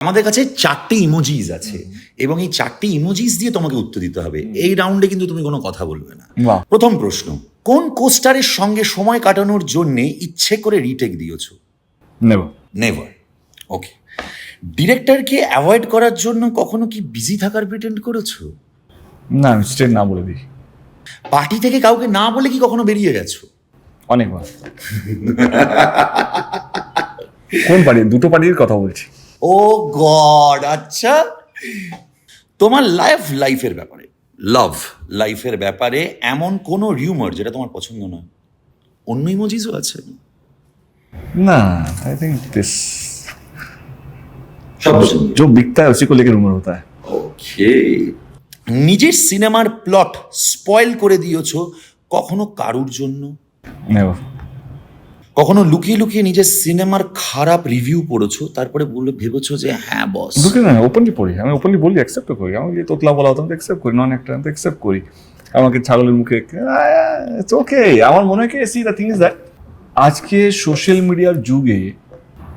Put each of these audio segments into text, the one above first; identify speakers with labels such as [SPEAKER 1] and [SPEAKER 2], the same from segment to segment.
[SPEAKER 1] আমাদের কাছে 4টে ইমোজিস আছে এবং এই 4টে ইমোজিস দিয়ে তোমাকে উত্তর দিতে হবে। এই রাউন্ডে কিন্তু তুমি কোনো কথা বলবে না।
[SPEAKER 2] বাহ।
[SPEAKER 1] প্রথম প্রশ্ন, কোন কোস্টারের সঙ্গে সময় কাটানোর জন্য ইচ্ছে করে রিটেক দিয়েছো?
[SPEAKER 2] নেব।
[SPEAKER 1] নেভার। ওকে। ডিরেক্টরকে অ্যাভয়েড করার জন্য কখনো কি বিজি থাকার প্রিটেন্ড করেছো?
[SPEAKER 2] না, আমি স্ট্রেট না বলে দিই
[SPEAKER 1] পার্টি থেকে কাউকে না বলে কি কখনো বেরিয়ে গেছো?
[SPEAKER 2] অনেকবার। কোন পার্টি? দুটো পার্টির কথা বলছি।
[SPEAKER 1] ও গড, আচ্ছা। তোমার লাইফের ব্যাপারে, লাইফের ব্যাপারে এমন কোনো রিউমার যেটা তোমার পছন্দ নয়? অন্য ইমোজিসও আছে?
[SPEAKER 2] ना आई थिंक दिस
[SPEAKER 1] সব পছন্দ।
[SPEAKER 2] जो बिकता है उसी को लेकर रूमर होता है।
[SPEAKER 1] ওকে। নিজের সিনেমার প্লট স্পয়েল করে দিয়েছো কখনো কারুর জন্য?
[SPEAKER 2] नेवर।
[SPEAKER 1] কখনো লুকিয়ে লুকিয়ে নিজের সিনেমার খারাপ রিভিউ পড়েছো, তারপরে বলে ভেবেছো যে হ্যাঁ বস?
[SPEAKER 2] দুটো না, ওপেনলি পড়ি আমি, ওপেনলি বলি, অ্যাকসেপ্ট করি। আমি যে তোতলা বলা হতাম তো অ্যাকসেপ্ট করি, নন একটা তো অ্যাকসেপ্ট করি। আমাকে ছাগলের মুখে ইটস ওকে। আমার মনে হয় কি, C the thing is that আজকে সোশ্যাল মিডিয়ার যুগে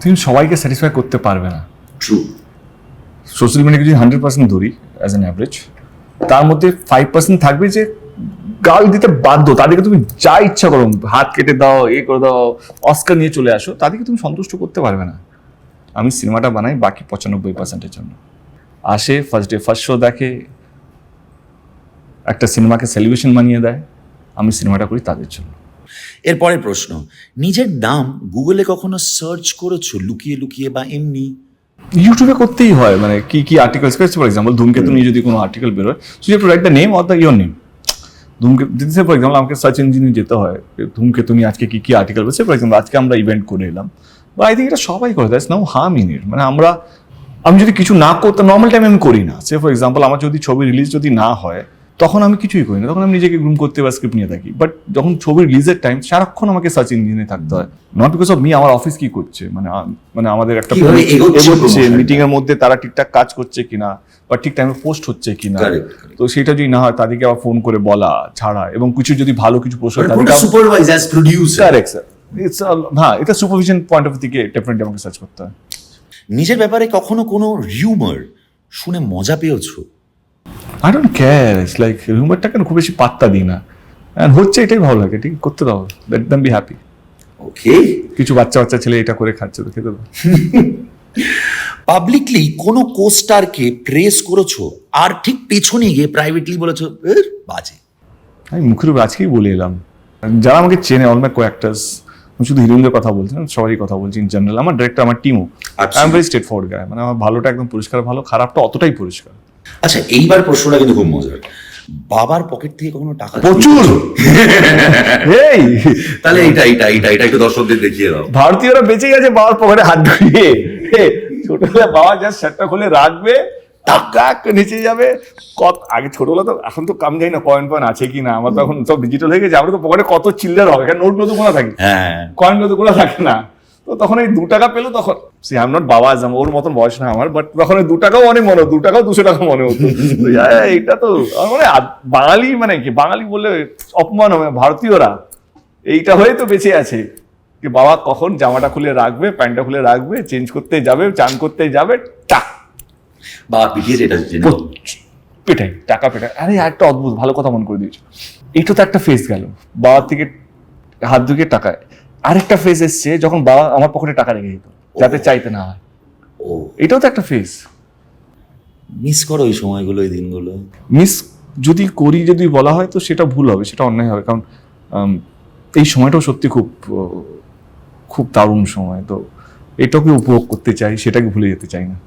[SPEAKER 2] তুমি সবাইকে স্যাটিসফাই করতে পারবে না।
[SPEAKER 1] ট্রু।
[SPEAKER 2] সোশ্যাল মিডিয়াকে যদি 100% ধরি অ্যাজ অ্যান অ্যাভারেজ, তার মধ্যে 5% থাকবে যে গাল দিতে বাধ্য। তাদেরকে তুমি যা ইচ্ছা করো, হাত কেটে দাও, করে দাও, অস্কার নিয়ে চলে আসো, তাদেরকে তুমি সন্তুষ্ট করতে পারবে না। আমি সিনেমাটা বানাই বাকি 95%-এর জন্য। আসে ফার্স্ট ডে ফার্স্ট শো দেখে, একটা সিনেমাকে সেলিব্রেশন বানিয়ে দেয়, আমি সিনেমাটা করি তাদের জন্য।
[SPEAKER 1] এরপরের প্রশ্ন, নিজের নাম গুগলে কখনো সার্চ করেছো লুকিয়ে লুকিয়ে বা এমনি?
[SPEAKER 2] ইউটিউবে করতেই হয়, মানে কি কি আর্টিকেল, ফর এক্সাম্পল ধূমকেতু নিয়ে যদি কোনো আর্টিকেল বেরোয়, so you have to write the name or the your name. Dhumketu, for example আমাকে সার্চ ইঞ্জিনে যেতে হয়, ধূমকেতু নিয়ে আজকে কি কি আর্টিকেল বলছে, ফর এক্সাম্পল আজকে আমরা ইভেন্ট করে এলাম, বা আই থিঙ্ক এটা সবাই করে, that's no harm in it. মানে আমি যদি কিছু না করতাম, নর্মাল টাইমে আমি করি না। সে ফর এক্সাম্পল আমার যদি ছবি রিলিজ যদি না হয়, তখন আমি কিছুই করি না, তখন আমি নিজেকে গ্রুম করতে বা স্ক্রিপ্ট নিয়ে থাকি। বাট যখন ছবি রিলিজের টাইম, সারাক্ষণ আমাকে সার্চ ইঞ্জিনে থাকতে হয়, নট বিকজ অফ মি। আমার অফিস কি করছে, মানে আমাদের একটা এগোচ্ছে, মিটিং এর মধ্যে তারা ঠিকঠাক কাজ করছে কিনা, বা ঠিক টাইমে পোস্ট হচ্ছে কিনা। তো সেটা যদি না হয়, তাদেরকে আবার ফোন করে বলা ছাড়া, এবং কিছু যদি ভালো কিছু পোস্ট হয়,
[SPEAKER 1] supervise as producer.
[SPEAKER 2] Correct sir, it's হ্যাঁ, এটা সুপারভিশন পয়েন্ট অফ থেকে ডেফিনেটলি আমাকে সার্চ করতে হয়।
[SPEAKER 1] নিজের ব্যাপারে কখনো কোনো রিউমার শুনে মজা পেয়েছো?
[SPEAKER 2] I don't care, it's like হিউমারটাকে খুব বেশি পাত্তা দিই না, হচ্ছে এটাই ভালো লাগে, ঠিক করতে দাও, লেট দেম বি হ্যাপি।
[SPEAKER 1] ওকে।
[SPEAKER 2] কিছু বাচ্চা ছেলে এটা করে খাচ্ছে, তো খেতে দাও।
[SPEAKER 1] পাবলিকলি কোনো কোস্টারকে প্রেস করেছো আর ঠিক পেছনে গিয়ে প্রাইভেটলি বলেছো বাজে?
[SPEAKER 2] আমি মুখের উপর আজকেই বলে এলাম, যারা আমাকে চেনে, অল মাই কো অ্যাক্টার্স, আমি শুধু হিরোইনদের কথা বলছি না, সবারই কথা বলছি ইন জেনারেল। আমার ডিরেক্টর, আমার টিমও, I am very straightforward guy. মানে আমার ভালোটা একদম পরিষ্কার ভালো, খারাপটা অতটাই পরিষ্কার।
[SPEAKER 1] আচ্ছা, এইবার প্রশ্নটা কিন্তু খুব মজার। বাবার পকেট থেকে কখনো টাকা
[SPEAKER 2] প্রচুর। এই
[SPEAKER 1] তাহলে এইটা একটু দর্শকদের দেখিয়ে দাও।
[SPEAKER 2] ভারতীয়রা বেঁচে গেছে বাবার পকেটে হাত ঢুকিয়ে। ছোটবেলায় বাবা যা শার্টটা খুলে রাখবে, টাকা নিচে যাবে। আগে ছোটবেলা তো, এখন তো কাম যাই না কয়েন আছে কি না, আমার তো এখন সব ডিজিটাল হয়ে গেছে। আমরা তো পকেটে কত চিল্লার হবে, কারণ নোটগুলো তো গোনা থাকে, কয়েনগুলো তো গোনা থাকে না। তো তখন এই 2 টাকা পেলো, তখন সে আই এম নট বাবা আজম, ওর মতন বয়স না আমার, বাট তখন ওই 2 টাকাও অনেক মনে হতো, 2 টাকাও 200 টাকা মনে হতো। এইটা তো মানে বাঙালি, মানে কি বাঙালি বললে অপমান হবে, ভারতীয়রা এইটা হয়ে তো বেঁচে আছে যে বাবা কখন জামাটা খুলে রাখবে, প্যান্টটা খুলে রাখবে, চেঞ্জ করতে যাবে, চান করতে যাবে, টাক
[SPEAKER 1] বাবা পিটিয়েছে এটা
[SPEAKER 2] পেটাই, টাকা পেটাই। আরে একটা অদ্ভুত ভালো কথা মনে করে দিয়েছো, এটা তো একটা ফেস গেল, বাবার থেকে হাত ধুয়ে টাকায়। আরেকটা ফেস এসছে যখন বাবা আমার পকেটে টাকা রেখে দিত যাতে চাইতে না হয়, এটাও তো একটা ফেস।
[SPEAKER 1] মিস করো ওই সময়গুলো, ওই দিনগুলো?
[SPEAKER 2] মিস যদি করি, যদি বলা হয় তো সেটা ভুল হবে, সেটা অন্যায় হবে, কারণ এই সময়টাও সত্যি খুব খুব দারুণ সময়। তো এটাকে উপভোগ করতে চাই, সেটাকে ভুলে যেতে চাই না।